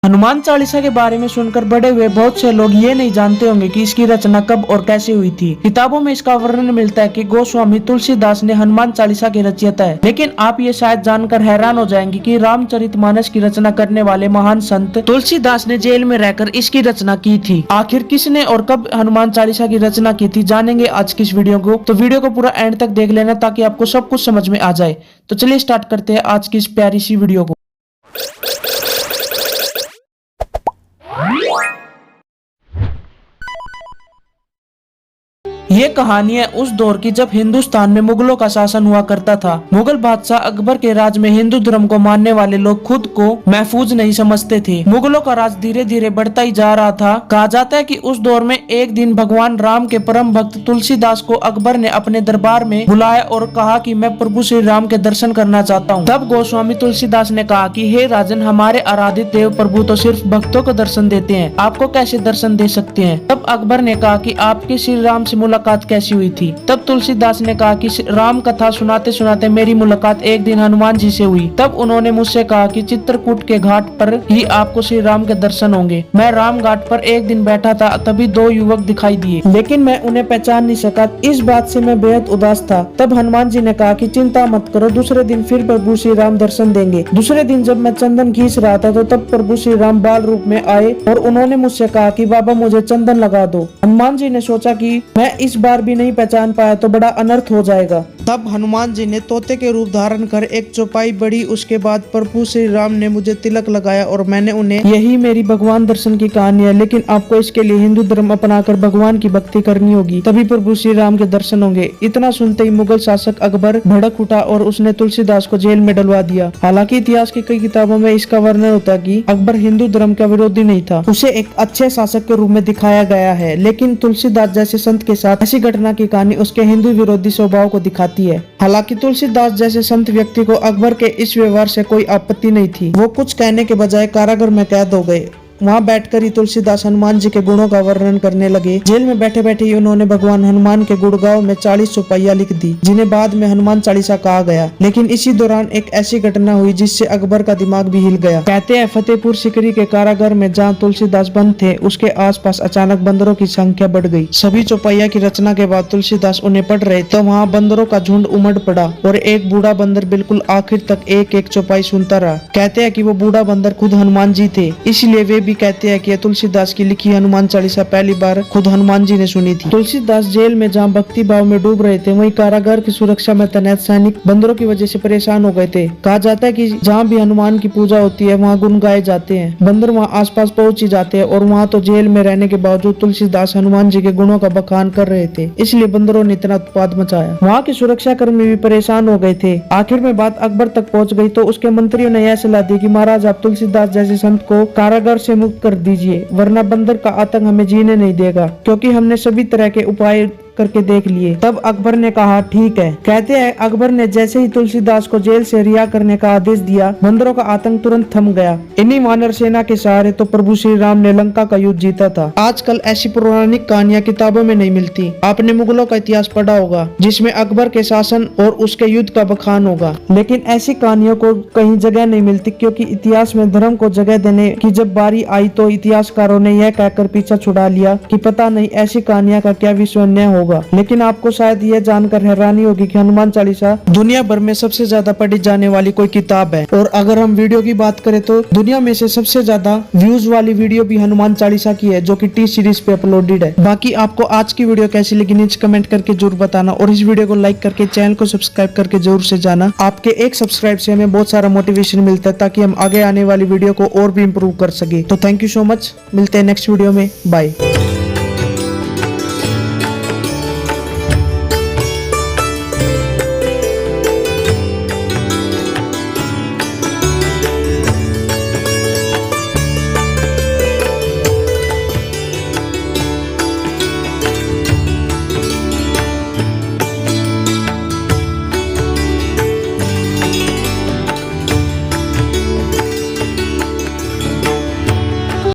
हनुमान चालीसा के बारे में सुनकर बड़े हुए बहुत से लोग ये नहीं जानते होंगे कि इसकी रचना कब और कैसे हुई थी। किताबों में इसका वर्णन मिलता है कि गोस्वामी तुलसीदास ने हनुमान चालीसा की रचयिता है। लेकिन आप ये शायद जानकर हैरान हो जाएंगे कि रामचरितमानस की रचना करने वाले महान संत तुलसीदास ने जेल में रहकर इसकी रचना की थी। आखिर किसने और कब हनुमान चालीसा की रचना की थी, जानेंगे आज की इस वीडियो को। तो वीडियो को पूरा एंड तक देख लेना ताकि आपको सब कुछ समझ में आ जाए। तो चलिए स्टार्ट करते हैं आज की इस प्यारी सी वीडियो को। ये कहानी है उस दौर की जब हिंदुस्तान में मुगलों का शासन हुआ करता था। मुगल बादशाह अकबर के राज में हिंदू धर्म को मानने वाले लोग खुद को महफूज नहीं समझते थे। मुगलों का राज धीरे धीरे बढ़ता ही जा रहा था। कहा जाता है कि उस दौर में एक दिन भगवान राम के परम भक्त तुलसीदास को अकबर ने अपने दरबार में बुलाया और कहा कि मैं प्रभु श्री राम के दर्शन करना चाहता हूँ। तब गोस्वामी तुलसीदास ने कहा कि हे राजन, हमारे आराधित देव प्रभु तो सिर्फ भक्तों को दर्शन देते हैं, आपको कैसे दर्शन दे सकते हैं। तब अकबर ने कहा कि आपकी श्री राम से मुलाकात कैसी हुई थी। तब तुलसीदास ने कहा कि राम कथा सुनाते सुनाते मेरी मुलाकात एक दिन हनुमान जी से हुई। तब उन्होंने मुझसे कहा कि चित्रकूट के घाट पर ही आपको श्री राम के दर्शन होंगे। मैं राम घाट पर एक दिन बैठा था, तभी दो युवक दिखाई दिए, लेकिन मैं उन्हें पहचान नहीं सका। इस बात से मैं बेहद उदास था। तब हनुमान जी ने कहा कि चिंता मत करो, दूसरे दिन फिर प्रभु श्री राम दर्शन देंगे। दूसरे दिन जब मैं चंदन खींच रहा था तो तब प्रभु श्री राम बाल रूप में आए और उन्होंने मुझसे कहा कि बाबा मुझे चंदन लगा दो। हनुमान जी ने सोचा कि मैं इस बार भी नहीं पहचान पाया तो बड़ा अनर्थ हो जाएगा। तब हनुमान जी ने तोते के रूप धारण कर एक चौपाई बड़ी। उसके बाद प्रभु श्री राम ने मुझे तिलक लगाया और मैंने उन्हें, यही मेरी भगवान दर्शन की कहानी है। लेकिन आपको इसके लिए हिंदू धर्म अपनाकर भगवान की भक्ति करनी होगी, तभी प्रभु श्री राम के दर्शन होंगे। इतना सुनते ही मुगल शासक अकबर भड़क उठा और उसने तुलसीदास को जेल में डलवा दिया। हालांकि इतिहास की कई किताबों में इसका वर्णन होता है कि अकबर हिंदू धर्म का विरोधी नहीं था, उसे एक अच्छे शासक के रूप में दिखाया गया है। लेकिन तुलसीदास जैसे संत के साथ ऐसी घटना की कहानी उसके हिंदू विरोधी स्वभाव को दिखाती है। हालांकि तुलसीदास जैसे संत व्यक्ति को अकबर के इस व्यवहार से कोई आपत्ति नहीं थी। वो कुछ कहने के बजाय कारागार में कैद हो गए। वहाँ बैठकर ही तुलसीदास हनुमान जी के गुणों का वर्णन करने लगे। जेल में बैठे बैठे ही उन्होंने भगवान हनुमान के गुणगान में 40 चौपाइयां लिख दी, जिन्हें बाद में हनुमान चालीसा कहा गया। लेकिन इसी दौरान एक ऐसी घटना हुई जिससे अकबर का दिमाग भी हिल गया। कहते हैं फतेहपुर सिकरी के कारागार में जहाँ तुलसीदास बंद थे, उसके आसपास अचानक बंदरों की संख्या बढ़ गई। सभी चौपाइया की रचना के बाद तुलसीदास उन्हें पढ़ रहे तो वहाँ बंदरों का झुंड उमड़ पड़ा और एक बूढ़ा बंदर बिल्कुल आखिर तक एक एक चौपाई सुनता रहा। कहते हैं कि वो बूढ़ा बंदर खुद हनुमान जी थे, इसलिए वे भी कहते हैं कि तुलसीदास की लिखी हनुमान चालीसा पहली बार खुद हनुमान जी ने सुनी थी। तुलसीदास जेल में जहाँ भक्ति भाव में डूब रहे थे, वहीं कारागार की सुरक्षा में तैनात सैनिक बंदरों की वजह से परेशान हो गए थे। कहा जाता है कि जहाँ भी हनुमान की पूजा होती है वहाँ गुण गाए जाते हैं। बंदर वहाँ आसपास पहुंच ही जाते हैं और वहाँ तो जेल में रहने के बावजूद तुलसीदास हनुमान जी के गुणों का बखान कर रहे थे, इसलिए बंदरों ने इतना उत्पाद मचाया। वहाँ के सुरक्षा कर्मी भी परेशान हो गए थे। आखिर में बात अकबर तक पहुँच गई तो उसके मंत्रियों ने यह सलाह दी कि महाराज आप तुलसीदास जैसे संत को कारागार से मुक्त कर दीजिए, वरना बंदर का आतंक हमें जीने नहीं देगा, क्योंकि हमने सभी तरह के उपाय करके देख लिए। तब अकबर ने कहा ठीक है। कहते हैं अकबर ने जैसे ही तुलसीदास को जेल से रिहा करने का आदेश दिया, बंदरों का आतंक तुरंत थम गया। इन्हीं वानर सेना के सहारे तो प्रभु श्री राम ने लंका का युद्ध जीता था। आजकल ऐसी पौराणिक कहानियां किताबों में नहीं मिलती। आपने मुगलों का इतिहास पढ़ा होगा जिसमें अकबर के शासन और उसके युद्ध का बखान होगा, लेकिन ऐसी कहानियों को कहीं जगह नहीं मिलती, क्योंकि इतिहास में धर्म को जगह देने की जब बारी आई तो इतिहासकारों ने यह कहकर पीछा छुड़ा लिया कि पता नहीं ऐसी कहानियां का क्या विश्वसनीय होगा। लेकिन आपको शायद यह जानकर हैरानी होगी कि हनुमान चालीसा दुनिया भर में सबसे ज्यादा पढ़ी जाने वाली कोई किताब है। और अगर हम वीडियो की बात करें तो दुनिया में से सबसे ज्यादा व्यूज वाली वीडियो भी हनुमान चालीसा की है, जो कि टी सीरीज पे अपलोडेड है। बाकी आपको आज की वीडियो कैसी लगी नीचे कमेंट करके जरूर बताना और इस वीडियो को लाइक करके चैनल को सब्सक्राइब करके जरूर से जाना। आपके एक सब्सक्राइब से हमें बहुत सारा मोटिवेशन मिलता है ताकि हम आगे आने वाली वीडियो को और भी इम्प्रूव कर सके। तो थैंक यू सो मच, मिलते हैं नेक्स्ट वीडियो में, बाय।